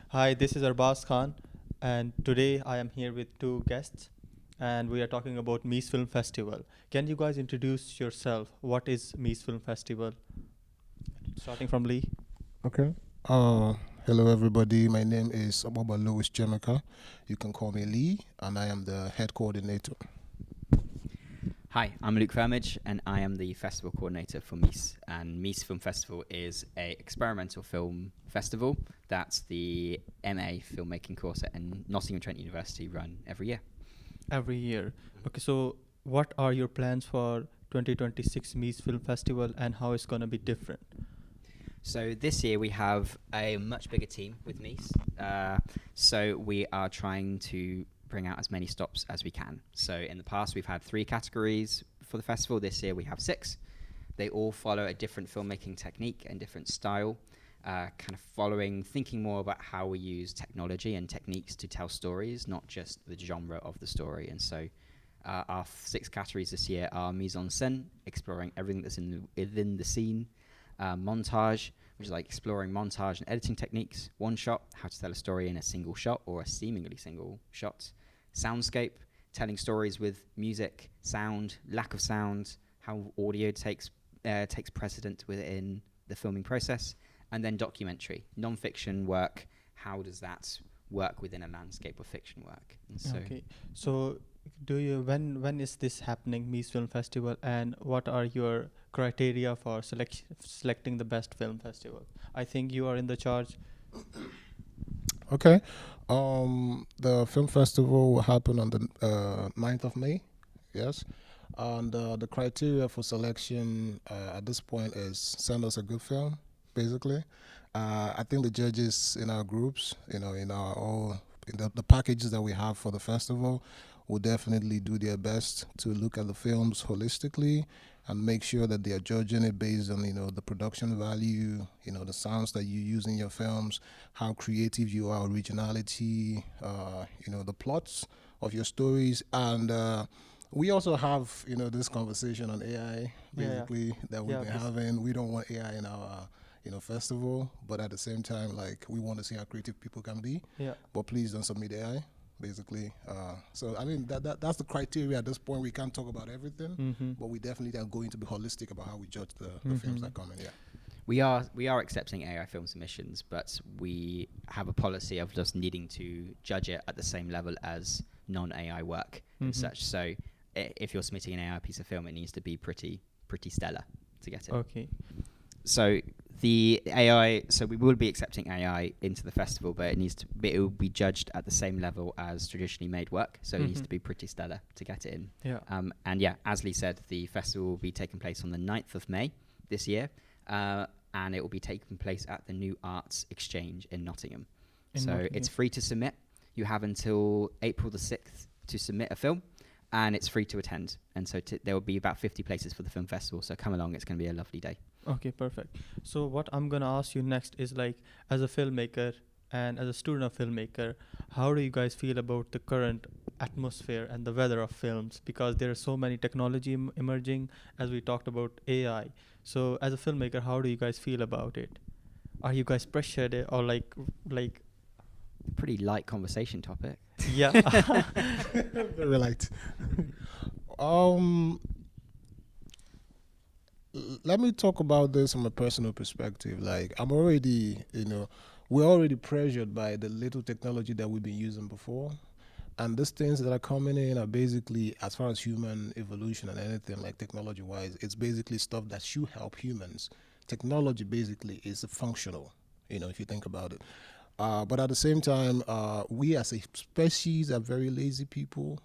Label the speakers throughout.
Speaker 1: Hi, this is Arbaz Khan, and today I am here with two guests, and we are talking about MISE Film Festival. Can you guys introduce yourself? What is MISE Film Festival? Starting from Lee.
Speaker 2: Okay. Uh, Hello everybody. My name is Ababa Louis Jemika. You can call me Lee, and I am the head coordinator.
Speaker 3: Hi, I'm Luke Vermage, and I am the festival coordinator for MISE. And MISE Film Festival is a experimental film festival that's the MA filmmaking course at Nottingham Trent University run every year.
Speaker 1: Every year. Okay, so what are your plans for 2026 MISE Film Festival, and how it's gonna be different?
Speaker 3: So this year we have a much bigger team with MISE. So we are trying to bring out as many stops as we can. So in the past we've had 3 categories for the festival. This year we have 6. They all follow a different filmmaking technique and different style, kind of thinking more about how we use technology and techniques to tell stories, not just the genre of the story. And so our 6 categories this year are mise en scène, exploring everything that's within the scene, montage, which is like exploring montage and editing techniques, one shot, how to tell a story in a single shot or a seemingly single shot, soundscape, telling stories with music, sound, lack of sound, how audio takes precedent within the filming process, and then documentary, non-fiction work, how does that work within a landscape of fiction work. And so
Speaker 1: Okay, so do you when is this happening, MISE Film Festival, and what are your criteria for selecting the best film festival? I think you are in the charge.
Speaker 2: Okay. The film festival will happen on the 9th of May. Yes. And the criteria for selection at this point is send us a good film, basically. I think the judges in our groups, in our all in the packages that we have for the festival, will definitely do their best to look at the films holistically and make sure that they are judging it based on the production value, the sounds that you use in your films, how creative you are, originality, the plots of your stories, and we also have this conversation on AI
Speaker 1: Yeah,
Speaker 2: basically that we've
Speaker 1: yeah,
Speaker 2: been
Speaker 1: this.
Speaker 2: having. We don't want AI in our festival, but at the same time, like, we want to see how creative people can be.
Speaker 1: Yeah.
Speaker 2: But please don't submit AI. Basically, so I mean that's the criteria at this point. We can't talk about everything,
Speaker 1: Mm-hmm.
Speaker 2: but we definitely are going to be holistic about how we judge the films that come in. Yeah.
Speaker 3: we are accepting AI film submissions, but we have a policy of just needing to judge it at the same level as non-AI work and such. So if you're submitting an AI piece of film, it needs to be pretty stellar to get it.
Speaker 1: Okay.
Speaker 3: So the AI, so we will be accepting AI into the festival, but it will be judged at the same level as traditionally made work. So it needs to be pretty stellar to get it in.
Speaker 1: Yeah.
Speaker 3: And yeah, as Lee said, the festival will be taking place on the 9th of May this year, and it will be taking place at the New Arts Exchange in Nottingham.
Speaker 1: In
Speaker 3: So
Speaker 1: Nottingham.
Speaker 3: it's free to submit. You have until April the 6th to submit a film, and it's free to attend. And so there will be about 50 places for the film festival. So come along, it's going to be a lovely day.
Speaker 1: Okay, perfect. So what I'm gonna ask you next is, like, as a filmmaker and as a student of filmmaker, how do you guys feel about the current atmosphere and the weather of films? Because there are so many technology emerging, as we talked about AI. So as a filmmaker, how do you guys feel about it? Are you guys pressured, or like
Speaker 3: Pretty light conversation topic.
Speaker 1: yeah?
Speaker 2: Very light. um, Let me talk about this from a personal perspective. Like, we're already pressured by the little technology that we've been using before. And these things that are coming in are basically, as far as human evolution and anything like technology wise, it's basically stuff that should help humans. Technology basically is functional, if you think about it. But at the same time, we as a species are very lazy people.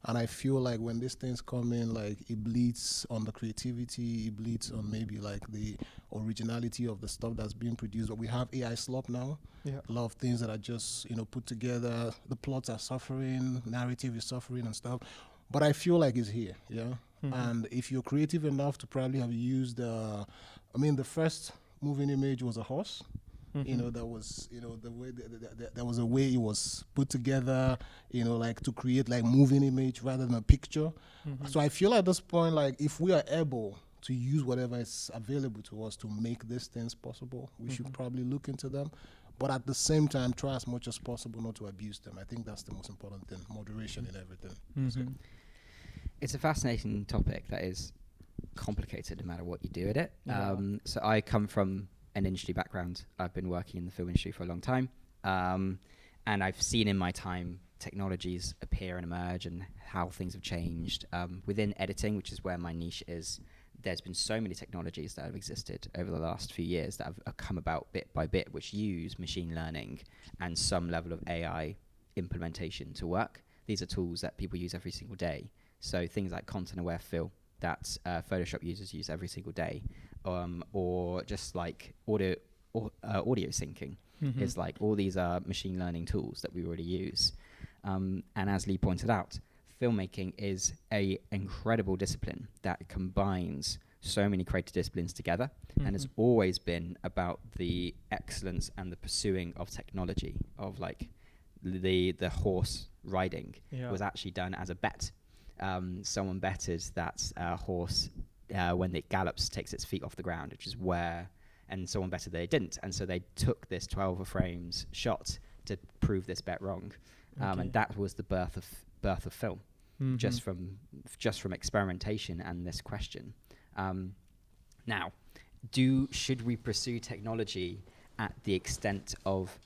Speaker 2: And I feel like when these things come in, like, it bleeds on the creativity, it bleeds on maybe like the originality of the stuff that's being produced. But we have AI slop now.
Speaker 1: Yeah.
Speaker 2: A lot of things that are just put together. The plots are suffering, narrative is suffering and stuff. But I feel like it's here, yeah. And if you're creative enough to probably have used, the first moving image was a horse. That was, the way that was a way it was put together, like to create like moving image rather than a picture. So I feel at this point, like, if we are able to use whatever is available to us to make these things possible, we should probably look into them. but at the same time, try as much as possible not to abuse them. I think that's the most important thing, moderation in everything. So,
Speaker 1: Mm-hmm.
Speaker 3: It's a fascinating topic that is complicated no matter what you do at it.
Speaker 1: Yeah.
Speaker 3: So I come from an industry background. I've been working in the film industry for a long time. And I've seen in my time technologies appear and emerge and how things have changed. Within editing, which is where my niche is, there's been so many technologies that have existed over the last few years that have come about bit by bit, which use machine learning and some level of AI implementation to work. These are tools that people use every single day. So things like content-aware fill that Photoshop users use every single day, or just like audio syncing.
Speaker 1: Mm-hmm.
Speaker 3: Is like all these are machine learning tools that we already use. And as Lee pointed out, filmmaking is a incredible discipline that combines so many creative disciplines together, and it's always been about the excellence and the pursuing of technology, of like the horse riding
Speaker 1: Yeah.
Speaker 3: was actually done as a bet. Someone betted that a horse, when it gallops, takes its feet off the ground, which is where, and someone betted they didn't. And so they took this 12 frames shot to prove this bet wrong. And that was the birth of film,
Speaker 1: Mm-hmm.
Speaker 3: just from experimentation and this question. Now, should we pursue technology at the extent of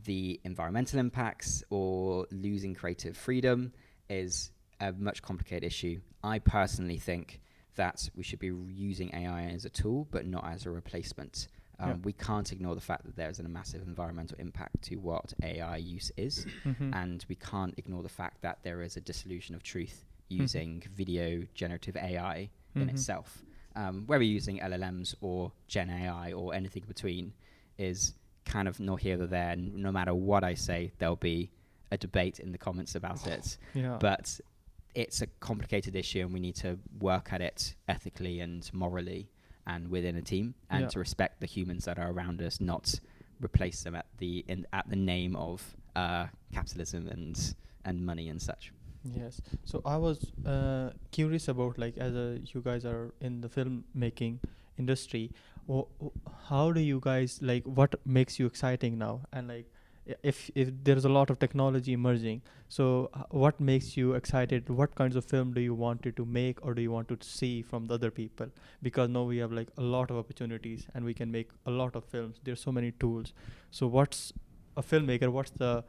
Speaker 3: the environmental impacts or losing creative freedom is a much complicated issue. I personally think that we should be using AI as a tool, but not as a replacement. We can't ignore the fact that there's a massive environmental impact to what AI use is, and we can't ignore the fact that there is a dissolution of truth using video generative AI in itself. Whether you're using LLMs or Gen AI or anything between is kind of not here or there. And no matter what I say, there'll be a debate in the comments about it.
Speaker 1: Yeah.
Speaker 3: But it's a complicated issue, and we need to work at it ethically and morally and within a team, and to respect the humans that are around us, not replace them at the name of capitalism and money and such.
Speaker 1: Yes. So I was curious about, like, you guys are in the filmmaking industry, how do you guys, like, what makes you exciting now? And like, if there's a lot of technology emerging, so what makes you excited? What kinds of film do you want it to make, or do you want to see from the other people? Because now we have like a lot of opportunities, and we can make a lot of films. There's so many tools. So what's a filmmaker? What's the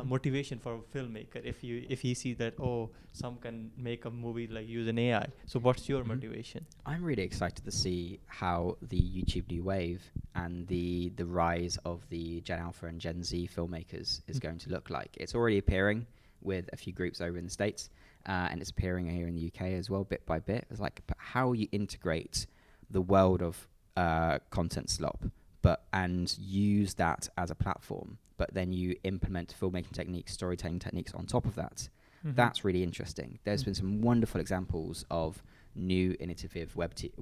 Speaker 1: motivation for a filmmaker if he sees that, oh, some can make a movie like using AI? So what's your motivation?
Speaker 3: I'm really excited to see how the YouTube new wave and the rise of the Gen Alpha and Gen Z filmmakers is going to look like. It's already appearing with a few groups over in the States, and it's appearing here in the UK as well, bit by bit. It's like how you integrate the world of content slop, and use that as a platform, but then you implement filmmaking techniques, storytelling techniques on top of that. That's really interesting. There's been some wonderful examples of new innovative web TV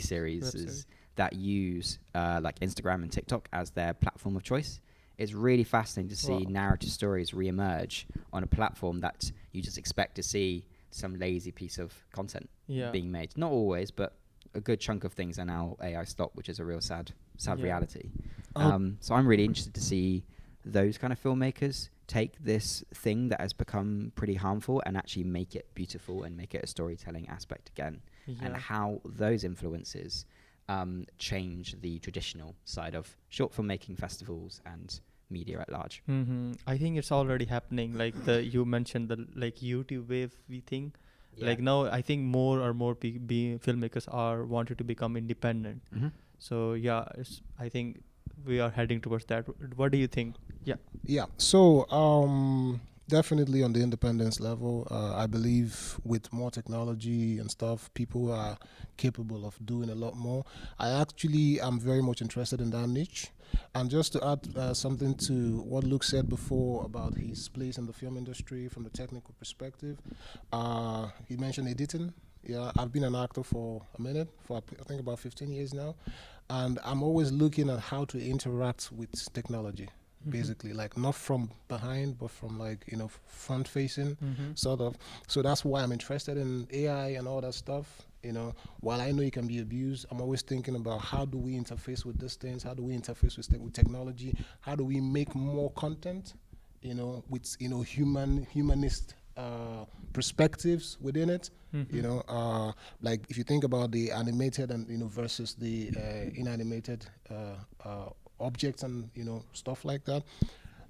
Speaker 3: series that use like Instagram and TikTok as their platform of choice. It's really fascinating to see narrative stories re-emerge on a platform that you just expect to see some lazy piece of content being made. Not always, but a good chunk of things are now AI stop, which is a real sad reality. So I'm really interested to see those kind of filmmakers take this thing that has become pretty harmful and actually make it beautiful and make it a storytelling aspect again, and how those influences change the traditional side of short filmmaking festivals and media at large.
Speaker 1: I think it's already happening. Like you mentioned the like YouTube wave thing. Like now, I think more and more filmmakers are wanted to become independent. So I think we are heading towards that. What do you think?
Speaker 2: Yeah. So definitely on the independence level, I believe with more technology and stuff, people are capable of doing a lot more. I actually am very much interested in that niche. And just to add something to what Luke said before about his place in the film industry from the technical perspective, he mentioned editing. Yeah, I've been an actor for a minute, for I think about 15 years now. And I'm always looking at how to interact with technology, basically, like not from behind, but from like, front facing sort of. So that's why I'm interested in AI and all that stuff. You know, while I know it can be abused, I'm always thinking about how do we interface with these things? How do we interface with technology? How do we make more content? You know, with humanist perspectives within it. You
Speaker 1: Mm-hmm.
Speaker 2: know, like if you think about the animated and versus the inanimated objects and stuff like that.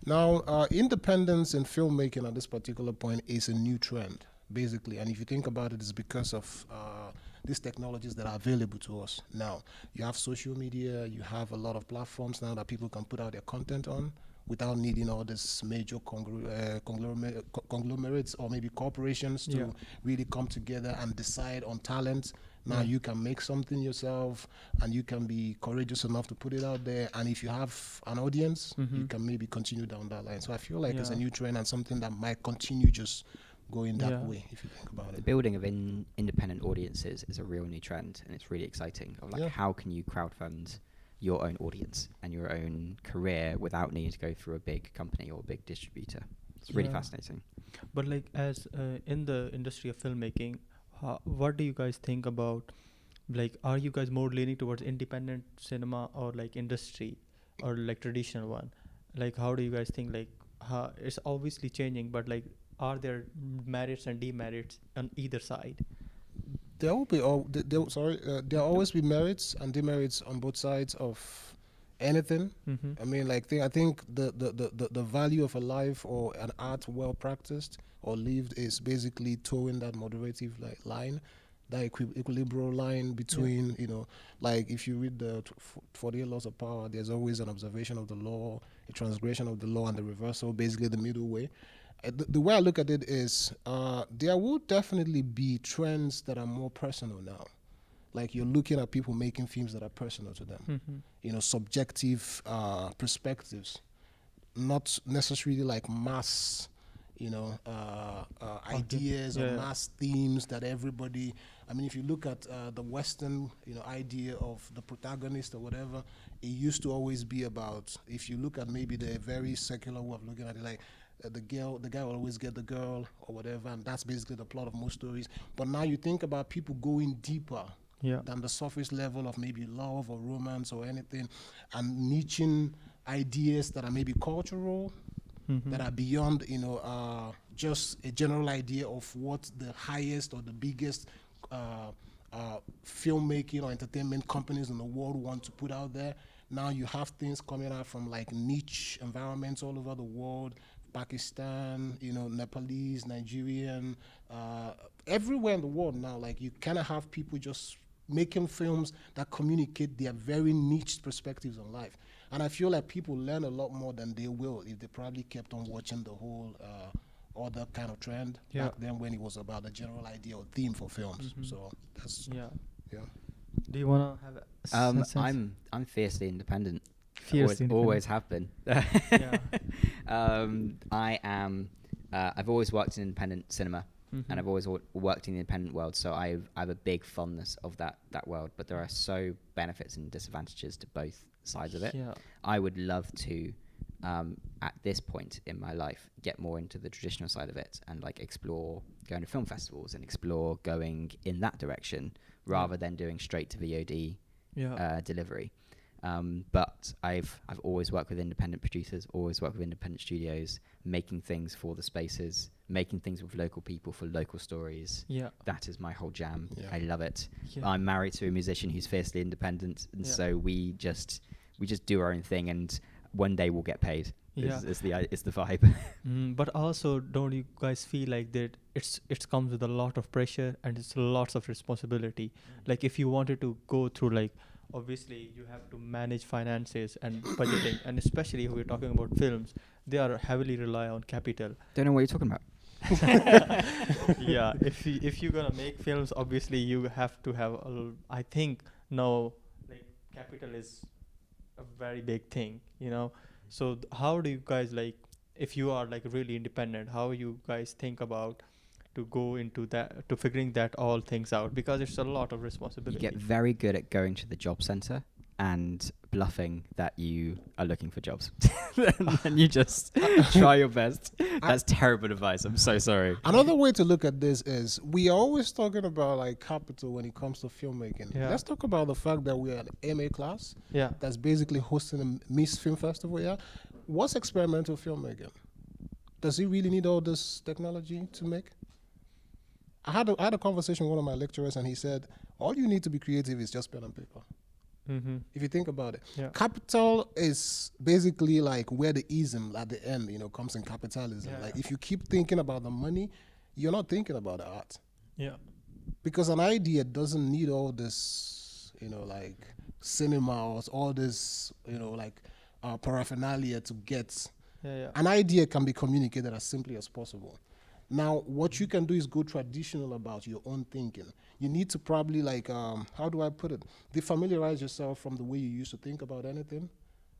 Speaker 2: Now, independence in filmmaking at this particular point is a new trend, basically. And if you think about it, it's because of these technologies that are available to us now. You have social media, you have a lot of platforms now that people can put out their content on without needing all these major conglomerates or maybe corporations
Speaker 1: Yeah.
Speaker 2: to really come together and decide on talent. Now
Speaker 1: Yeah.
Speaker 2: you can make something yourself and you can be courageous enough to put it out there. And if you have an audience,
Speaker 1: Mm-hmm.
Speaker 2: you can maybe continue down that line. So I feel like it's a
Speaker 1: Yeah.
Speaker 2: new trend and something that might continue just going that
Speaker 1: Yeah.
Speaker 2: way if you think about
Speaker 3: The
Speaker 2: it.
Speaker 3: building of independent audiences is a real new trend, and it's really exciting. Of like,
Speaker 2: Yeah.
Speaker 3: how can you crowdfund your own audience and your own career without needing to go through a big company or a big distributor? It's really
Speaker 1: Yeah.
Speaker 3: fascinating.
Speaker 1: But like as in the industry of filmmaking, what do you guys think about, like, are you guys more leaning towards independent cinema or like industry or like traditional one? Like how do you guys think, like, it's obviously changing, but like are there merits and demerits on either side?
Speaker 2: There will be there will always be merits and demerits on both sides of anything.
Speaker 1: Mm-hmm.
Speaker 2: I mean, like I think the value of a life or an art well practiced or lived is basically towing that moderative line, that equilibrium line
Speaker 1: Yeah.
Speaker 2: between like if you read the 48 laws of power, there's always an observation of the law, a transgression of the law, and the reversal, basically the middle way. The way I look at it is there will definitely be trends that are more personal now. Like you're looking at people making films that are personal to them,
Speaker 1: Mm-hmm.
Speaker 2: subjective perspectives, not necessarily like mass,
Speaker 1: Okay.
Speaker 2: ideas or
Speaker 1: Yeah. Yeah.
Speaker 2: mass themes that everybody. I mean, if you look at the Western, idea of the protagonist or whatever, it used to always be about. If you look at maybe the very secular way of looking at it, like the guy will always get the girl or whatever, and that's basically the plot of most stories. But now you think about people going deeper
Speaker 1: Yeah.
Speaker 2: than the surface level of maybe love or romance or anything, and niching ideas that are maybe cultural,
Speaker 1: Mm-hmm.
Speaker 2: that are beyond, just a general idea of what the highest or the biggest uh, filmmaking or entertainment companies in the world want to put out there. Now you have things coming out from like niche environments all over the world, Pakistan, Nepalese, Nigerian, everywhere in the world now. Like you kind of have people just making films that communicate their very niche perspectives on life. And I feel like people learn a lot more than they will if they probably kept on watching the whole other kind of trend
Speaker 1: Yeah.
Speaker 2: back then when it was about the general idea or theme for films.
Speaker 1: Mm-hmm.
Speaker 2: So that's
Speaker 1: Yeah.
Speaker 2: yeah.
Speaker 1: Do you wanna have a sense?
Speaker 3: I'm fiercely independent.
Speaker 1: Fiercely
Speaker 3: Always
Speaker 1: independent.
Speaker 3: have been.
Speaker 1: Yeah.
Speaker 3: I am. I've always worked in independent cinema,
Speaker 1: Mm-hmm.
Speaker 3: and I've always worked in the independent world. So I have a big fondness of that world. But there are so benefits and disadvantages to both sides of it.
Speaker 1: Yeah.
Speaker 3: I would love to, at this point in my life, get more into the traditional side of it and like explore going to film festivals and explore going in that direction rather than doing straight to VOD
Speaker 1: Yeah.
Speaker 3: delivery. But I've always worked with independent producers, always worked with independent studios, making things for the spaces, making things with local people for local stories.
Speaker 1: Yeah.
Speaker 3: That is my whole jam.
Speaker 2: Yeah.
Speaker 3: I love it.
Speaker 1: Yeah.
Speaker 3: I'm married to a musician who's fiercely independent, and
Speaker 1: Yeah.
Speaker 3: so we just do our own thing, and one day we'll get paid.
Speaker 1: Yeah.
Speaker 3: Is the vibe.
Speaker 1: But also, don't you guys feel like that it comes with a lot of pressure and it's lots of responsibility? Like if you wanted to go through, like, obviously you have to manage finances and budgeting, and especially if we're talking about films, they are heavily rely on capital.
Speaker 3: Don't know what you're talking about.
Speaker 1: Yeah, if you're gonna make films, obviously you have to have I think now, like, capital is a very big thing, so how do you guys, like, if you are like really independent, how you guys think about to go into that, to figuring that all things out, because it's a lot of
Speaker 3: You
Speaker 1: responsibility.
Speaker 3: get very good at going to the job center and bluffing that you are looking for jobs. And then you just try your best. That's terrible advice. I'm so sorry.
Speaker 2: Another way to look at this is we are always talking about like capital when it comes to filmmaking.
Speaker 1: Yeah.
Speaker 2: Let's talk about the fact that we are an MA class
Speaker 1: Yeah.
Speaker 2: that's basically hosting a MISE Film Festival. Yeah, what's experimental filmmaking? Does it really need all this technology to make? I had a conversation with one of my lecturers, and he said all you need to be creative is just pen and paper.
Speaker 1: Mm-hmm.
Speaker 2: If you think about it,
Speaker 1: Yeah.
Speaker 2: capital is basically like where the ism at the end, comes in capitalism.
Speaker 1: Yeah.
Speaker 2: Like if you keep thinking about the money, you're not thinking about the art.
Speaker 1: Yeah.
Speaker 2: Because an idea doesn't need all this, like cinema or all this, paraphernalia to get.
Speaker 1: Yeah. Yeah.
Speaker 2: An idea can be communicated as simply as possible. Now, what you can do is go traditional about your own thinking. You need to probably how do I put it? Defamiliarize yourself from the way you used to think about anything,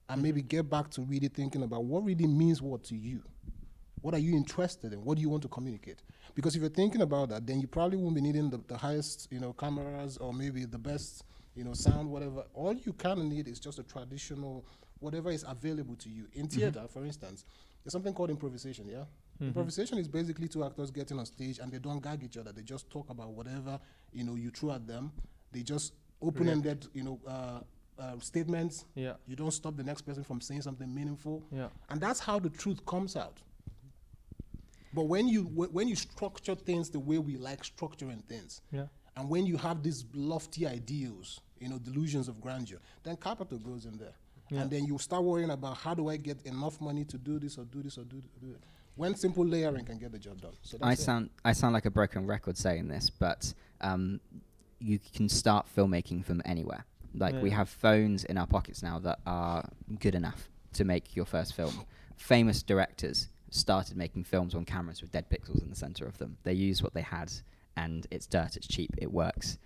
Speaker 2: and maybe get back to really thinking about what really means what to you. What are you interested in? What do you want to communicate? Because if you're thinking about that, then you probably won't be needing the highest, cameras or maybe the best, sound, whatever. All you kind of need is just a traditional, whatever is available to you. In theater, for instance, there's something called improvisation, yeah? Improvisation is basically two actors getting on stage and they don't gag each other. They just talk about whatever, you throw at them. They just open-ended, statements.
Speaker 1: Yeah.
Speaker 2: You don't stop the next person from saying something meaningful.
Speaker 1: Yeah.
Speaker 2: And that's how the truth comes out. But when you structure things the way we like structuring things,
Speaker 1: Yeah.
Speaker 2: and when you have these lofty ideals, delusions of grandeur, then capital goes in there.
Speaker 1: Yeah.
Speaker 2: And then you start worrying about how do I get enough money to do this or do this or do it. When simple layering can get the job done. So that's
Speaker 3: I sound like a broken record saying this, but you can start filmmaking from anywhere. Like we
Speaker 1: Yeah.
Speaker 3: have phones in our pockets now that are good enough to make your first film. Famous directors started making films on cameras with dead pixels in the center of them. They use what they had, and it's dirt, it's cheap, it works.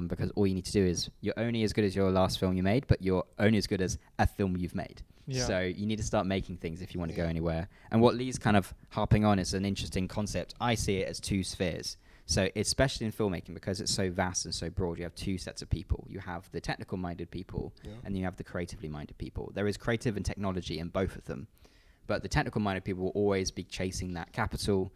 Speaker 3: Because all you need to do is, you're only as good as your last film you made, but you're only as good as a film you've made.
Speaker 1: Yeah.
Speaker 3: So you need to start making things if you want to go anywhere. And what Lee's kind of harping on is an interesting concept. I see it as two spheres. So especially in filmmaking, because it's so vast and so broad, you have two sets of people. You have the technical-minded people, and you have the creatively-minded people. There is creative and technology in both of them. But the technical-minded people will always be chasing that capital,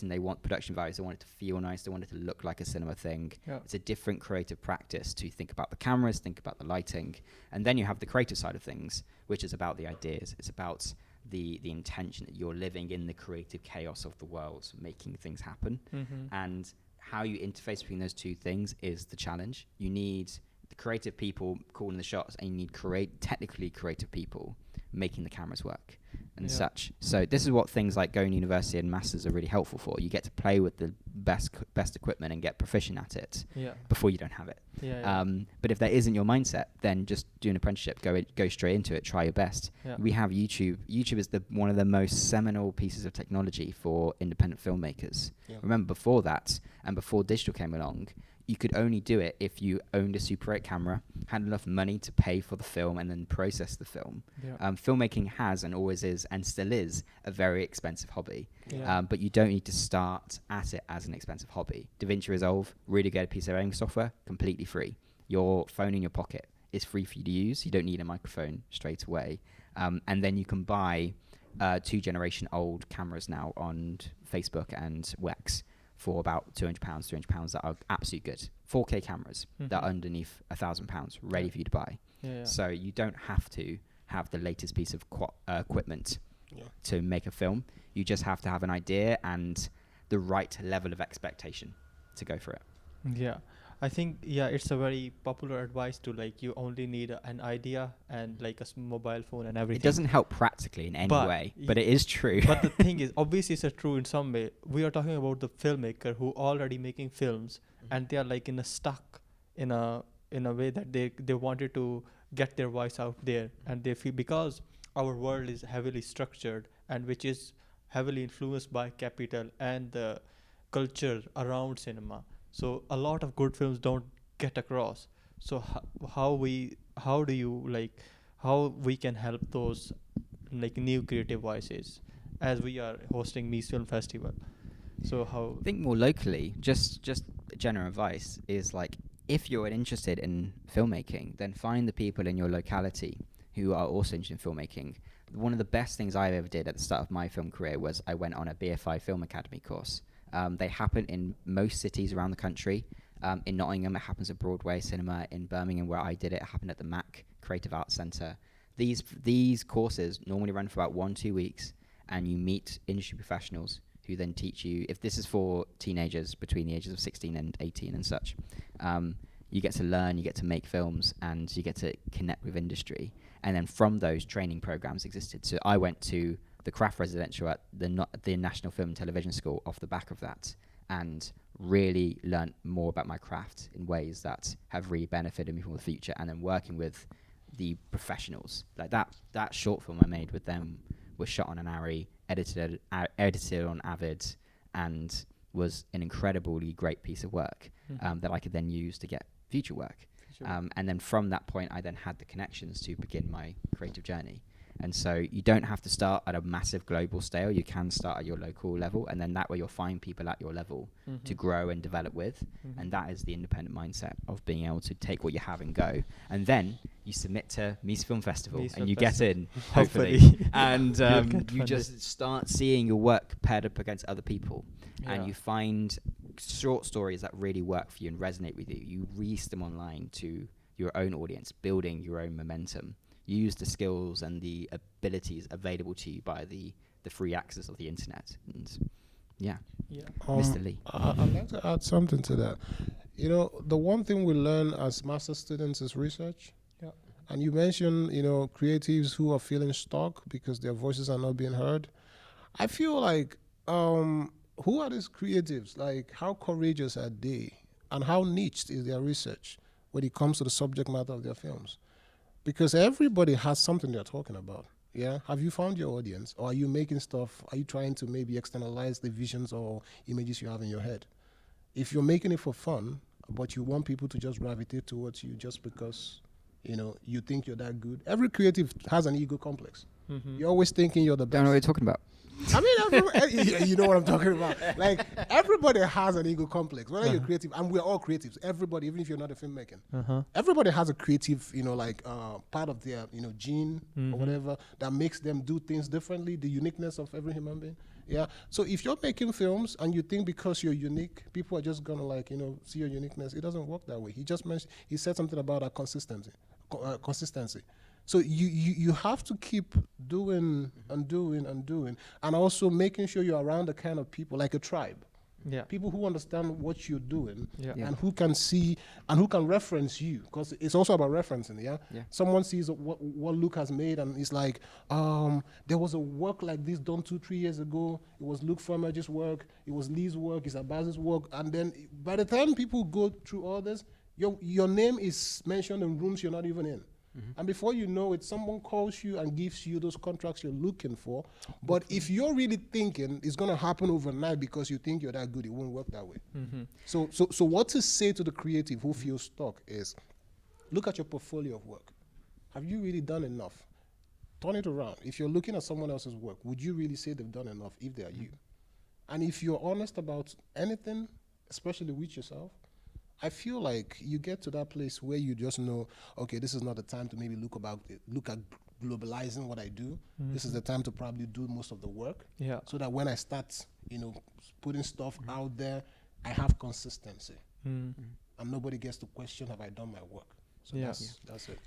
Speaker 3: they want production values, they want it to feel nice, they want it to look like a cinema thing.
Speaker 1: Yeah.
Speaker 3: It's a different creative practice to think about the cameras, think about the lighting. And then you have the creative side of things, which is about the ideas. It's about the intention that you're living in the creative chaos of the world, making things happen.
Speaker 1: Mm-hmm.
Speaker 3: And how you interface between those two things is the challenge. You need the creative people calling the shots, and you need technically creative people making the cameras work and such. So this is what things like going to university and masters are really helpful for. You get to play with the best equipment and get proficient at it before you don't have it. But if that isn't your mindset, then just do an apprenticeship, go straight into it, try your best. We have YouTube. YouTube is one of the most seminal pieces of technology for independent filmmakers. Remember, before that and before digital came along, you could only do it if you owned a Super 8 camera, had enough money to pay for the film and then process the film. Filmmaking has and always is and still is a very expensive hobby. But you don't need to start at it as an expensive hobby. DaVinci Resolve, really good piece of editing software, completely free. Your phone in your pocket is free for you to use. You don't need a microphone straight away. And then you can buy 2-generation old cameras now on Facebook and Wex for about £200, £300 that are absolutely good. 4K cameras that are underneath £1,000, ready for you to buy. So you don't have to have the latest piece of equipment to make a film. You just have to have an idea and the right level of expectation to go for it.
Speaker 1: Yeah. I think, it's a very popular advice to you only need an idea and a mobile phone and everything.
Speaker 3: It doesn't help practically in any way, but it is true.
Speaker 1: But the thing is, obviously it's true in some way. We are talking about the filmmaker who already making films and they are stuck in a way that they wanted to get their voice out there, and they feel because our world is heavily structured and which is heavily influenced by capital and the culture around cinema. So a lot of good films don't get across. So how we can help those new creative voices as we are hosting MISE Film Festival. So how
Speaker 3: I think more locally, just general advice is if you're interested in filmmaking, then find the people in your locality who are also interested in filmmaking. One of the best things I ever did at the start of my film career was I went on a BFI Film Academy course. They happen in most cities around the country. In Nottingham, it happens at Broadway Cinema. In Birmingham, where I did it, it happened at the MAC Creative Arts Centre. These courses normally run for about 1-2 weeks, and you meet industry professionals who then teach you, if this is for teenagers between the ages of 16 and 18 and such, you get to learn, you get to make films, and you get to connect with industry. And then from those, training programs existed. So I went to the craft residential at the National Film and Television School off the back of that, and really learnt more about my craft in ways that have really benefited me for the future. And then working with the professionals, like that short film I made with them was shot on an Arri, edited on Avid, and was an incredibly great piece of work that I could then use to get future work. And then from that point, I then had the connections to begin my creative journey. And so you don't have to start at a massive global scale. You can start at your local level, and then that way you'll find people at your level to grow and develop with. And that is the independent mindset of being able to take what you have and go. And then you submit to MISE Film Festival, and you get in, hopefully. And you just start seeing your work paired up against other people. And you find short stories that really work for you and resonate with you. You release them online to your own audience, building your own momentum. Use the skills and the abilities available to you by the free access of the internet. And Mr. Lee.
Speaker 2: I'd like to add something to that. You know, the one thing we learn as master students is research.
Speaker 1: Yeah.
Speaker 2: And you mentioned, you know, creatives who are feeling stuck because their voices are not being heard. I feel like, who are these creatives? Like, how courageous are they? And how niched is their research when it comes to the subject matter of their films? Because everybody has something they're talking about. Yeah. Have you found your audience, or are you making stuff? Are you trying to maybe externalize the visions or images you have in your head? If you're making it for fun, but you want people to just gravitate towards you just because, you know, you think you're that good. Every creative has an ego complex. You're always thinking you're the best.
Speaker 3: Don't know what you're talking about.
Speaker 2: I mean, you know what I'm talking about. Like, everybody has an ego complex, whether you're creative, and we're all creatives. Everybody, even if you're not a filmmaker, everybody has a creative, you know, like part of their, you know, gene or whatever that makes them do things differently. The uniqueness of every human being. Yeah. So if you're making films and you think because you're unique, people are just gonna, like, you know, see your uniqueness, it doesn't work that way. He said something about consistency. So you have to keep doing and doing and doing, and also making sure you're around the kind of people, like a tribe.
Speaker 1: Yeah.
Speaker 2: People who understand what you're doing
Speaker 1: Yeah.
Speaker 2: and who can see and who can reference you, because it's also about referencing. Yeah. Someone sees what Luke has made and it's like, there was a work like this done 2-3 years ago. It was Luke Farmage's work. It was Lee's work. It's Abaz's work. And then by the time people go through all this, your name is mentioned in rooms you're not even in. And before you know it, someone calls you and gives you those contracts you're looking for. But if you're really thinking it's going to happen overnight because you think you're that good, it won't work that way. So what to say to the creative who feels stuck is, look at your portfolio of work. Have you really done enough? Turn it around. If you're looking at someone else's work, would you really say they've done enough if they are you? And if you're honest about anything, especially with yourself, I feel like you get to that place where you just know, okay, this is not the time to maybe look at globalizing what I do. This is the time to probably do most of the work.
Speaker 1: Yeah.
Speaker 2: So that when I start, you know, putting stuff out there, I have consistency. And nobody gets to question, have I done my work? So that's it.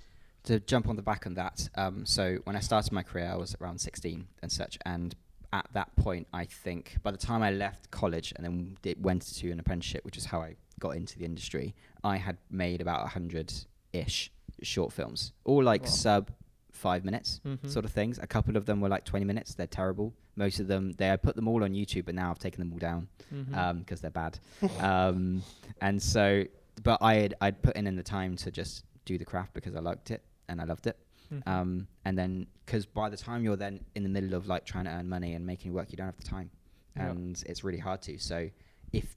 Speaker 3: To jump on the back on that, so when I started my career, I was around 16 and such, and at that point, I think by the time I left college and then went to an apprenticeship, which is how I got into the industry, I had made about 100-ish short films, all like sub 5 minutes sort of things. A couple of them were like 20 minutes. They're terrible. Most of them, I put them all on YouTube, but now I've taken them all down because they're bad. And so, but I'd put in the time to just do the craft because I liked it and I loved it. And then, because by the time you're then in the middle of like trying to earn money and making work, you don't have the time, and it's really hard to. So,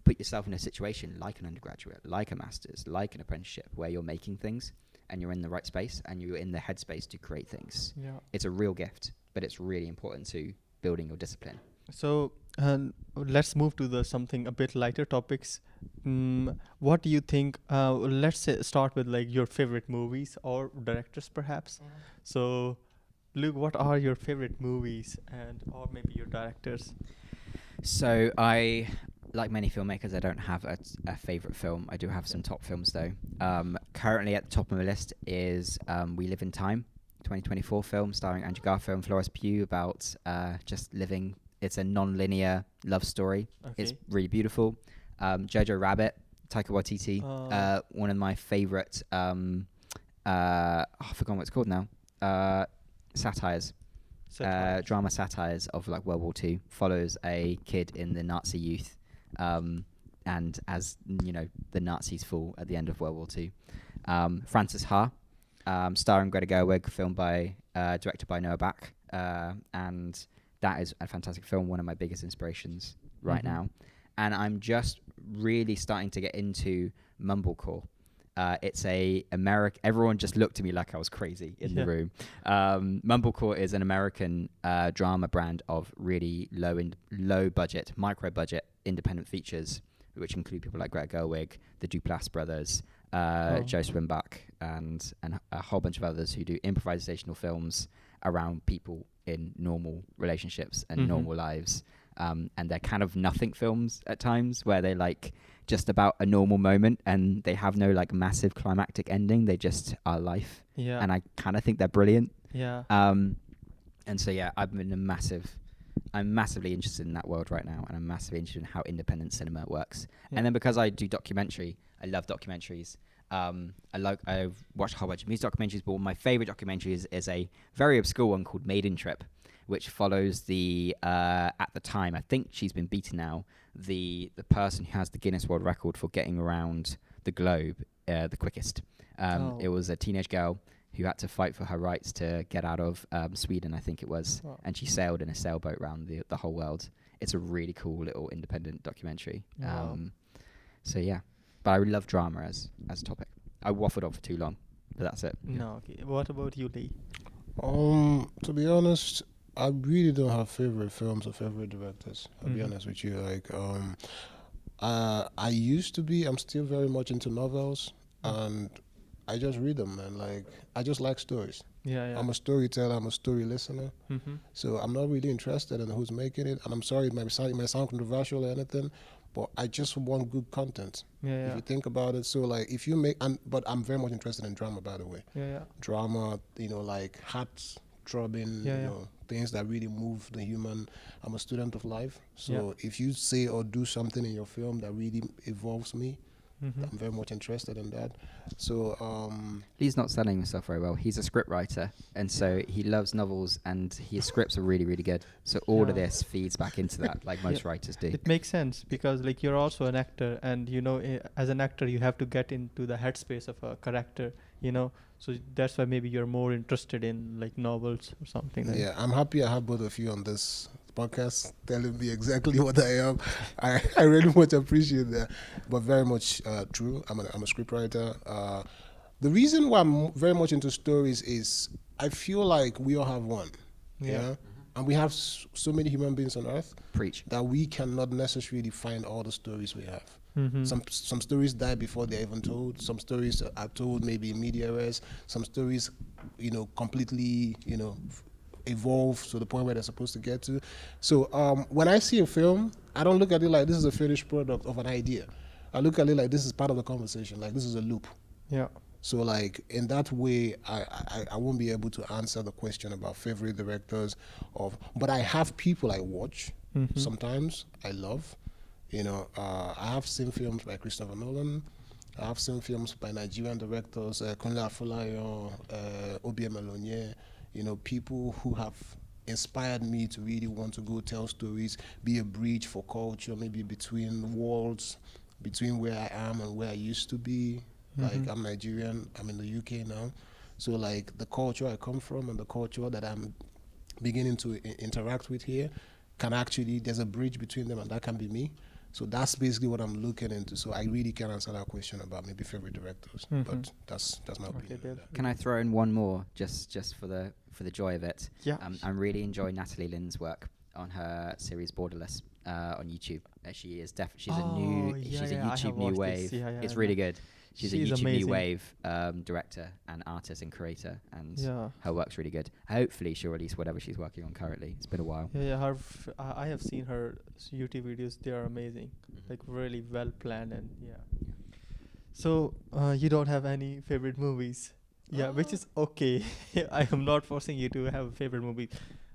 Speaker 3: put yourself in a situation like an undergraduate, like a master's, like an apprenticeship, where you're making things and you're in the right space and you're in the headspace to create things. It's a real gift, but it's really important to building your discipline.
Speaker 1: So, let's move to the something a bit lighter topics. What do you think? Let's start with like your favorite movies or directors, perhaps. So, Luke, what are your favorite movies and or maybe your directors?
Speaker 3: So I, like many filmmakers, I don't have a favorite film. I do have
Speaker 1: Yeah.
Speaker 3: some top films though. Currently at the top of my list is We Live in Time, 2024 film starring Andrew Garfield and Florence Pugh about just living. It's a non-linear love story. It's
Speaker 1: Okay.
Speaker 3: really beautiful. Jojo Rabbit, Taika Waititi,
Speaker 1: Uh,
Speaker 3: one of my favorite. I've forgotten what it's called now. Satires,
Speaker 1: Satires.
Speaker 3: drama satires of like World War II, follows a kid in the Nazi youth, and as you know, the Nazis fall at the end of World War II. Francis Ha, starring Greta Gerwig, filmed by directed by Noah Bach, and that is a fantastic film. One of my biggest inspirations right
Speaker 1: Mhm.
Speaker 3: now, and I'm just really starting to get into mumblecore. It's a American. Everyone just looked at me like I was crazy in the
Speaker 1: Yeah.
Speaker 3: room. Mumblecore is an American drama brand of really low budget, micro budget independent features, which include people like Greta Gerwig, the Duplass brothers,
Speaker 1: Oh.
Speaker 3: Joe Swinback, and a whole bunch of others who do improvisational films around people in normal relationships and
Speaker 1: Mhm.
Speaker 3: normal lives. And they're kind of nothing films at times where they like just about a normal moment and they have no like massive climactic ending. They just are life.
Speaker 1: Yeah.
Speaker 3: And I kind of think they're brilliant.
Speaker 1: Yeah.
Speaker 3: And so yeah, I'm massively interested in that world right now, and I'm massively interested in how independent cinema works.
Speaker 1: Yeah.
Speaker 3: And then because I do documentary, I love documentaries. I've watched a whole bunch of music documentaries, but one of my favorite documentaries is a very obscure one called Maiden Trip, which follows the at the time, I think she's been beaten now, the person who has the Guinness World Record for getting around the globe the quickest.
Speaker 1: Oh.
Speaker 3: It was a teenage girl who had to fight for her rights to get out of Sweden, I think it was,
Speaker 1: Wow.
Speaker 3: and she sailed in a sailboat around the whole world. It's a really cool little independent documentary.
Speaker 1: Wow.
Speaker 3: So yeah, but I love drama as a topic. I waffled on for too long, but that's it.
Speaker 1: No. Okay. What about you, Lee?
Speaker 2: To be honest, I really don't have favorite films or favorite directors. I'll be
Speaker 1: Mhm.
Speaker 2: honest with you. Like, I used to be. I'm still very much into novels,
Speaker 1: Mm.
Speaker 2: and I just read them, man. Like, I just like stories.
Speaker 1: Yeah. Yeah.
Speaker 2: I'm a storyteller. I'm a story listener.
Speaker 1: Mhm.
Speaker 2: So I'm not really interested in who's making it. And I'm sorry, it might sound controversial or anything, but I just want good content.
Speaker 1: Yeah.
Speaker 2: If
Speaker 1: Yeah.
Speaker 2: you think about it, so like if you make, but I'm very much interested in drama, by the way.
Speaker 1: Yeah. Yeah.
Speaker 2: Drama, like heart throbbing,
Speaker 1: Yeah. Yeah.
Speaker 2: things that really move the human. I'm a student of life, so
Speaker 1: Yeah.
Speaker 2: if you say or do something in your film that really evolves me,
Speaker 1: Mhm.
Speaker 2: I'm very much interested in that. So
Speaker 3: Lee's not selling himself very well. He's a script writer, and so he loves novels, and his scripts are really, really good. So all of
Speaker 1: Yeah.
Speaker 3: this feeds back into that, like most
Speaker 1: Yeah.
Speaker 3: writers do.
Speaker 1: It makes sense because like you're also an actor, and as an actor you have to get into the headspace of a character, so that's why maybe you're more interested in like novels or something like
Speaker 2: yeah, I'm happy I have both of you on this podcast telling me exactly what I am. I really much appreciate that, but very much true. I'm a scriptwriter. The reason why I'm very much into stories is I feel like we all have one,
Speaker 1: Yeah.
Speaker 2: and we have so many human beings on earth
Speaker 3: Preach.
Speaker 2: that we cannot necessarily find all the stories we have.
Speaker 1: Mm-hmm.
Speaker 2: Some stories die before they're even told. Some stories are told maybe in media res. Some stories, completely, evolve to the point where they're supposed to get to. So when I see a film, I don't look at it like this is a finished product of an idea. I look at it like this is part of the conversation, like this is a loop.
Speaker 1: Yeah.
Speaker 2: So like in that way, I won't be able to answer the question about favorite directors but I have people I watch
Speaker 1: Mm-hmm.
Speaker 2: sometimes I love. I have seen films by Christopher Nolan. I have seen films by Nigerian directors, Kunle Afolayan, Obie Melonye, people who have inspired me to really want to go tell stories, be a bridge for culture, maybe between worlds, between where I am and where I used to be. Like
Speaker 1: Mhm.
Speaker 2: I'm Nigerian, I'm in the UK now. So like the culture I come from and the culture that I'm beginning to interact with here there's a bridge between them and that can be me. So that's basically what I'm looking into. So I really can't answer that question about maybe favorite directors,
Speaker 1: Mhm.
Speaker 2: but that's my
Speaker 1: Okay,
Speaker 2: opinion.
Speaker 1: Dev.
Speaker 3: Can I throw in one more, just for the joy of it?
Speaker 1: Yeah.
Speaker 3: I'm really enjoying Natalie Lynn's work on her series Borderless on YouTube. She's a
Speaker 1: Oh,
Speaker 3: new
Speaker 1: yeah,
Speaker 3: she's a
Speaker 1: yeah, I have
Speaker 3: YouTube new
Speaker 1: watched this.
Speaker 3: wave.
Speaker 1: Yeah, yeah,
Speaker 3: It's
Speaker 1: I know.
Speaker 3: really good. She's a
Speaker 1: She's
Speaker 3: YouTube new
Speaker 1: amazing.
Speaker 3: wave director and artist and creator, and
Speaker 1: Yeah.
Speaker 3: her work's really good. Hopefully, she'll release whatever she's working on currently. It's been a while.
Speaker 1: Yeah, yeah. I have seen her YouTube videos. They are amazing. Like really well planned and yeah. So you don't have any favorite movies? Yeah, which is okay. I am not forcing you to have a favorite movie.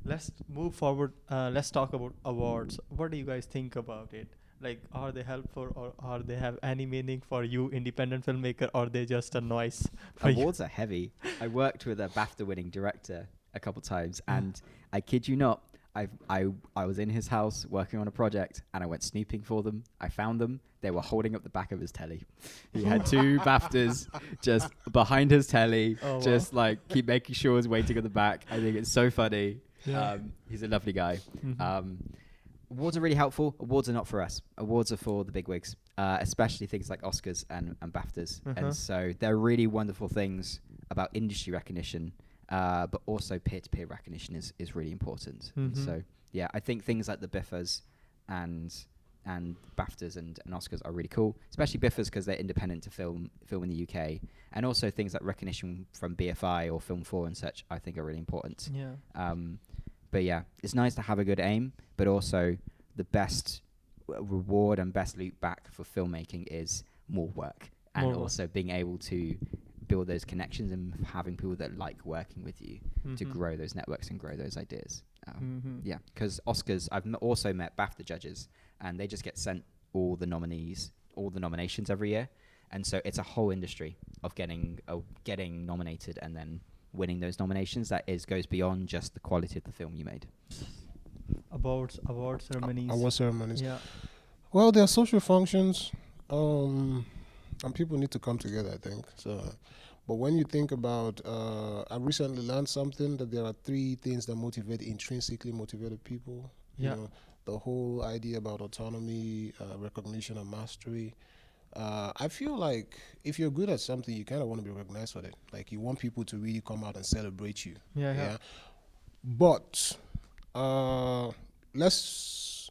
Speaker 1: Let's move forward. Let's talk about awards. What do you guys think about it? Like, are they helpful or are they have any meaning for you, independent filmmaker, or they just a noise for you?
Speaker 3: Awards are heavy. I worked with a BAFTA-winning director a couple times,
Speaker 1: Yeah.
Speaker 3: and I kid you not, I was in his house working on a project, and I went snooping for them. I found them. They were holding up the back of his telly. He had two BAFTAs just behind his telly,
Speaker 1: Oh, wow.
Speaker 3: just like keep making sure he's waiting at the back. I think it's so funny.
Speaker 1: Yeah.
Speaker 3: He's a lovely guy.
Speaker 1: Mhm.
Speaker 3: Awards are really helpful. Awards are not for us. Awards are for the bigwigs, especially things like Oscars and BAFTAs.
Speaker 1: Uh-huh.
Speaker 3: And so they're really wonderful things about industry recognition, but also peer-to-peer recognition is really important. And
Speaker 1: Mhm.
Speaker 3: so, yeah, I think things like the BIFAs and BAFTAs and Oscars are really cool, especially BIFAs because they're independent to film in the UK. And also things like recognition from BFI or Film 4 and such, I think are really important.
Speaker 1: Yeah.
Speaker 3: But yeah, it's nice to have a good aim, but also the best reward and best loop back for filmmaking is more work, and
Speaker 1: More work.
Speaker 3: also being able to build those connections and having people that like working with you to
Speaker 1: Mhm.
Speaker 3: grow those networks and grow those ideas.
Speaker 1: Mhm.
Speaker 3: Yeah, because Oscars, I've also met BAFTA judges, and they just get sent all the nominations every year, and so it's a whole industry of getting nominated and then winning those nominations. That goes beyond just the quality of the film you made.
Speaker 1: Award ceremonies.
Speaker 2: Award ceremonies.
Speaker 1: Yeah.
Speaker 2: Well, there are social functions, and people need to come together, I think. So, but when you think about, I recently learned something that there are three things that intrinsically motivated people.
Speaker 1: Yeah.
Speaker 2: You know, the whole idea about autonomy, recognition, and mastery. I feel like if you're good at something, you kind of want to be recognized for it. Like you want people to really come out and celebrate you.
Speaker 1: Yeah. Yeah.
Speaker 2: But let's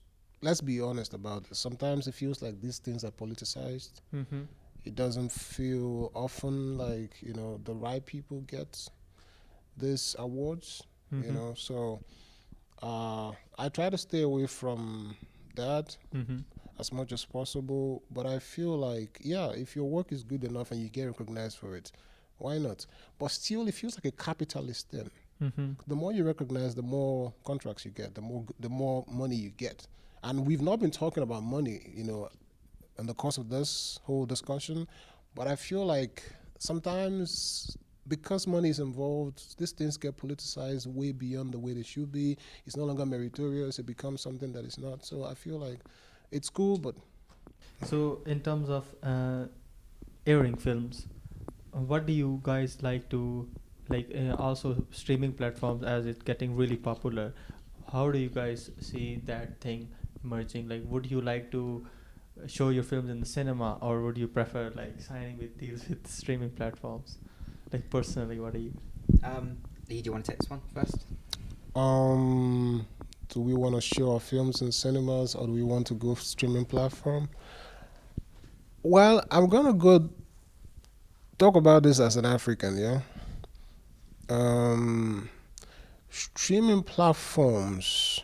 Speaker 2: be honest about it. Sometimes it feels like these things are politicized.
Speaker 1: Mhm.
Speaker 2: It doesn't feel often like the right people get these awards.
Speaker 1: Mhm.
Speaker 2: So I try to stay away from that
Speaker 1: Mhm.
Speaker 2: as much as possible. But I feel like, if your work is good enough and you get recognized for it, why not? But still, it feels like a capitalist thing.
Speaker 1: Mhm.
Speaker 2: The more you recognize, the more contracts you get, the more money you get. And we've not been talking about money, in the course of this whole discussion. But I feel like sometimes because money is involved, these things get politicized way beyond the way they should be. It's no longer meritorious. It becomes something that is not. So I feel like it's cool, but
Speaker 1: So, in terms of airing films, what do you guys like to also streaming platforms as it's getting really popular? How do you guys see that thing emerging? Like, would you like to show your films in the cinema, or would you prefer like signing with deals with streaming platforms? Like personally, what do you?
Speaker 3: Lee, do you want to take this one first?
Speaker 2: do we want to show our films in cinemas or do we want to go streaming platform? Well, I'm gonna go talk about this as an African, yeah. Streaming platforms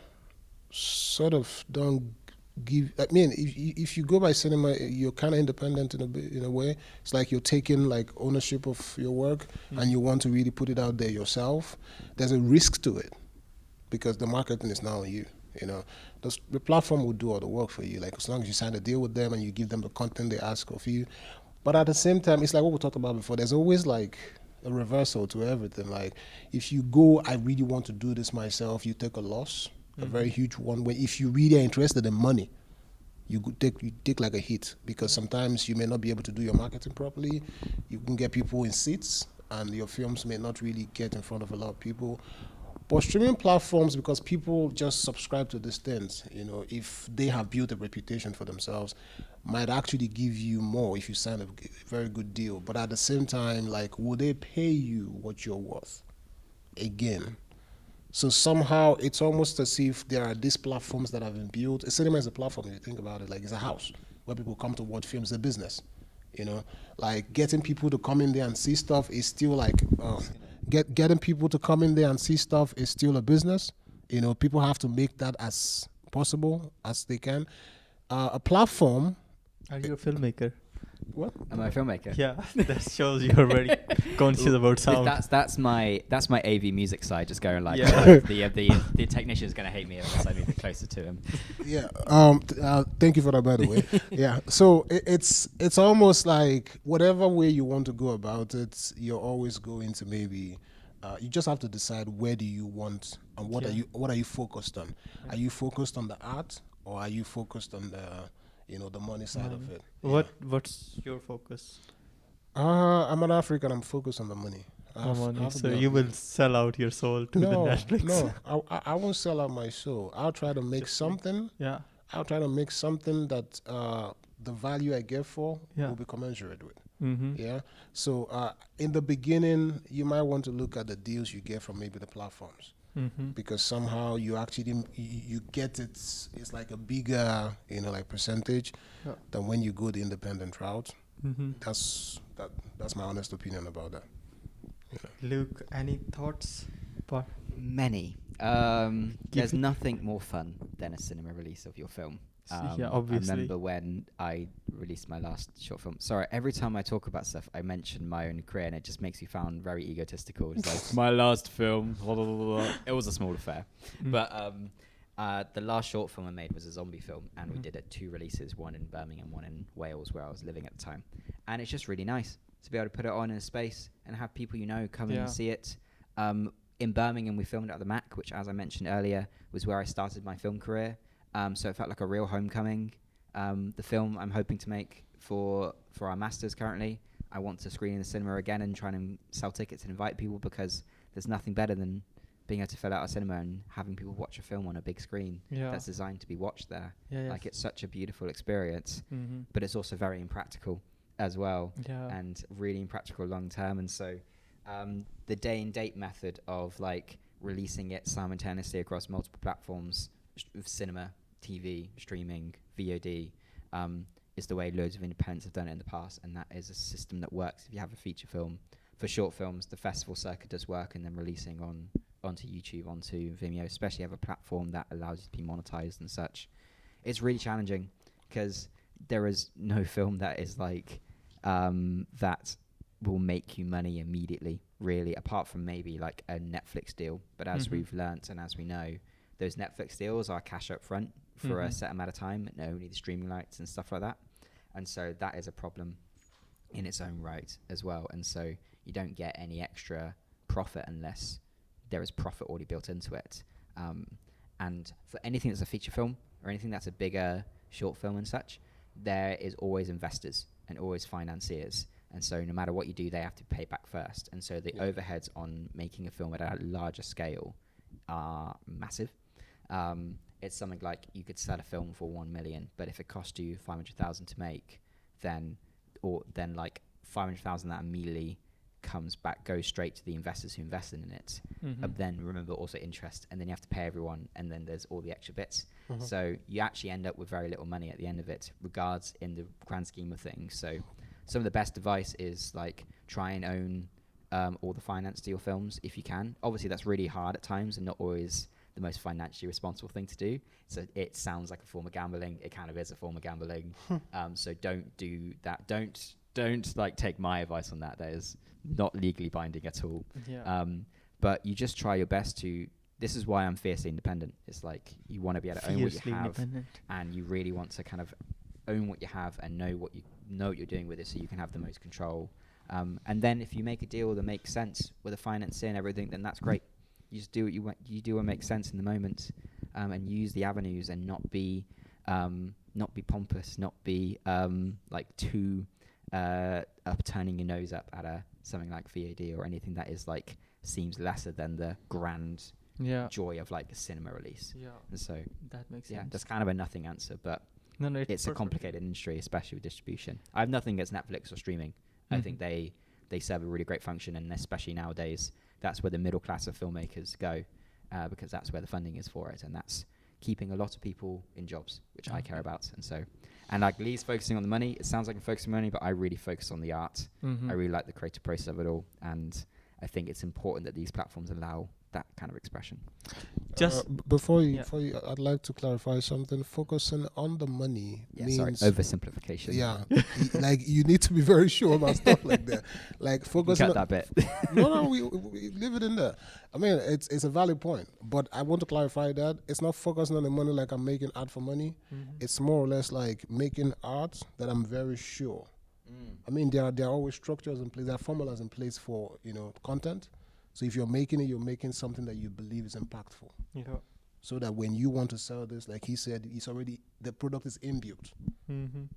Speaker 2: sort of don't give. I mean, if you go by cinema, you're kind of independent in a way. It's like you're taking like ownership of your work, and you want to really put it out there yourself. There's a risk to it because the marketing is now on you. The platform will do all the work for you. Like as long as you sign a deal with them and you give them the content they ask of you. But at the same time, it's like what we talked about before. There's always like a reversal to everything. Like if you go, I really want to do this myself, you take a loss, a very huge one. Where if you really are interested in money, you take like a hit because sometimes you may not be able to do your marketing properly. You can get people in seats, and your films may not really get in front of a lot of people. But streaming platforms, because people just subscribe to these things, if they have built a reputation for themselves, might actually give you more if you sign a very good deal. But at the same time, like, will they pay you what you're worth? Again, So somehow it's almost as if there are these platforms that have been built. A cinema is a platform. If you think about it, like it's a house where people come to watch films. A business, you know, like getting people to come in there and see stuff is still like getting people to come in there and see stuff is still a business. You know, people have to make that as possible as they can. A platform.
Speaker 1: Are you a filmmaker?
Speaker 2: What?
Speaker 3: Am I a filmmaker?
Speaker 1: Yeah, that shows you're very conscious about sound.
Speaker 3: That's my AV music side, just going like,
Speaker 1: Yeah.
Speaker 3: like the technician's gonna hate me unless I move it closer to him.
Speaker 2: Yeah. Thank you for that, by the way. Yeah. So it's almost like whatever way you want to go about it, you're always going to maybe. You just have to decide where do you want and what are you focused on?
Speaker 1: Yeah.
Speaker 2: Are you focused on the art or are you focused on the money side of it?
Speaker 1: What's your focus?
Speaker 2: I'm an African. I'm focused on the money.
Speaker 1: So you will sell out your soul to the Netflix.
Speaker 2: No, I won't sell out my soul. I'll try to make something.
Speaker 1: Yeah.
Speaker 2: I'll try to make something that the value I get for
Speaker 1: Yeah.
Speaker 2: will be commensurate with.
Speaker 1: Mm-hmm.
Speaker 2: Yeah. So in the beginning, you might want to look at the deals you get from maybe the platforms
Speaker 1: Mm-hmm.
Speaker 2: because somehow you actually you get it. It's like a bigger like percentage
Speaker 1: Yeah.
Speaker 2: than when you go the independent route.
Speaker 1: Mm-hmm.
Speaker 2: That's my honest opinion about that.
Speaker 1: Luke, any thoughts?
Speaker 3: Many. There's nothing more fun than a cinema release of your film.
Speaker 1: Yeah, obviously.
Speaker 3: I remember when I released my last short film. Sorry, every time I talk about stuff, I mention my own career, and it just makes me sound very egotistical. It's like my last film. It was a small affair, but the last short film I made was a zombie film, and we did it 2 releases, one in Birmingham, one in Wales, where I was living at the time. And it's just really nice to be able to put it on in a space and have people come in and see it. In Birmingham, we filmed it at the Mac, which, as I mentioned earlier, was where I started my film career. So it felt like a real homecoming. The film I'm hoping to make for our masters currently, I want to screen in the cinema again and try and sell tickets and invite people, because there's nothing better than being able to fill out a cinema and having people watch a film on a big screen that's designed to be watched there.
Speaker 1: Yeah.
Speaker 3: Like, it's such a beautiful experience,
Speaker 1: Mm-hmm.
Speaker 3: but it's also very impractical as well,
Speaker 1: Yeah.
Speaker 3: and really impractical long term. And so the day and date method of like releasing it simultaneously across multiple platforms, cinema, TV, streaming, VOD, is the way loads of independents have done it in the past, and that is a system that works. If you have a feature film, for short films, the festival circuit does work, and then releasing onto YouTube, onto Vimeo, especially have a platform that allows you to be monetized and such. It's really challenging because there is no film that is like that will make you money immediately, really, apart from maybe like a Netflix deal. But as we've learnt and as we know, those Netflix deals are cash up front for a set amount of time, and only the streaming rights and stuff like that. And so that is a problem in its own right as well. And so you don't get any extra profit unless there is profit already built into it. And for anything that's a feature film or anything that's a bigger short film and such, there is always investors and always financiers. And so no matter what you do, they have to pay back first. And so the overheads on making a film at a larger scale are massive. It's something like you could sell a film for 1 million, but if it cost you 500,000 to make, then like 500,000 that immediately goes straight to the investors who invested in it. Then remember also interest, and then you have to pay everyone, and then there's all the extra bits. So you actually end up with very little money at the end of it, regards in the grand scheme of things. So some of the best advice is like try and own all the finance to your films if you can. Obviously that's really hard at times and not always the most financially responsible thing to do. So it sounds like a form of gambling. It kind of is a form of gambling. So don't do that. Don't like take my advice on that. That is not legally binding at all.
Speaker 1: Yeah.
Speaker 3: But you just try your best to. This is why I'm fiercely independent. It's like you want to be able to own what you have, and you really want to kind of own what you have and know what you're doing with it, so you can have the most control. And then if you make a deal that makes sense with the financing and everything, then that's great. You just do what you want. You do what makes sense in the moment, and use the avenues, and not be pompous, not be like too turning your nose up at something like VOD or anything that is like seems lesser than the grand joy of like a cinema release. Yeah. And so
Speaker 1: that makes sense.
Speaker 3: That's kind of a nothing answer, but it's a complicated industry, especially with distribution. I have nothing against Netflix or streaming. I think they serve a really great function, and especially nowadays, that's where the middle class of filmmakers go. because that's where the funding is for it, and that's keeping a lot of people in jobs, which I care about. And so, and like Lee's focusing on the money, it sounds like I'm focusing on money, but I really focus on the art. I really like the creative process of it all, and I think it's important that these platforms allow that kind of expression.
Speaker 1: Just
Speaker 2: before you, I'd like to clarify something. Focusing on the money means
Speaker 3: oversimplification.
Speaker 2: Yeah, like you need to be very sure about stuff like that. Like focusing.
Speaker 3: Cut that bit.
Speaker 2: No, we leave it in there. I mean, it's a valid point, but I want to clarify that it's not focusing on the money like I'm making art for money. It's more or less like making art that I'm very sure. I mean, there are always structures in place, there are formulas in place for content. So if you're making it, you're making something that you believe is impactful. So that when you want to sell this, like he said, the product is inbuilt.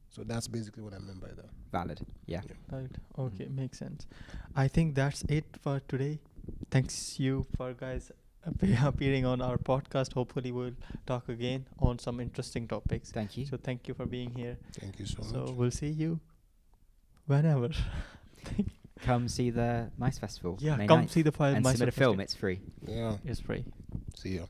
Speaker 2: So that's basically what I meant by that.
Speaker 3: Valid. Yeah.
Speaker 1: Right. Okay, makes sense. I think that's it for today. Thanks you for guys appearing on our podcast. Hopefully we'll talk again on some interesting topics.
Speaker 3: Thank you.
Speaker 1: So thank you for being here.
Speaker 2: Thank you so much.
Speaker 1: So we'll see you whenever.
Speaker 3: Come see the MISE Festival.
Speaker 1: Yeah,
Speaker 3: May
Speaker 1: come
Speaker 3: 9th,
Speaker 1: see the
Speaker 3: and
Speaker 1: MISE
Speaker 3: submit a
Speaker 1: Festival.
Speaker 3: film. It's free.
Speaker 2: Yeah.
Speaker 1: It's free.
Speaker 2: See ya.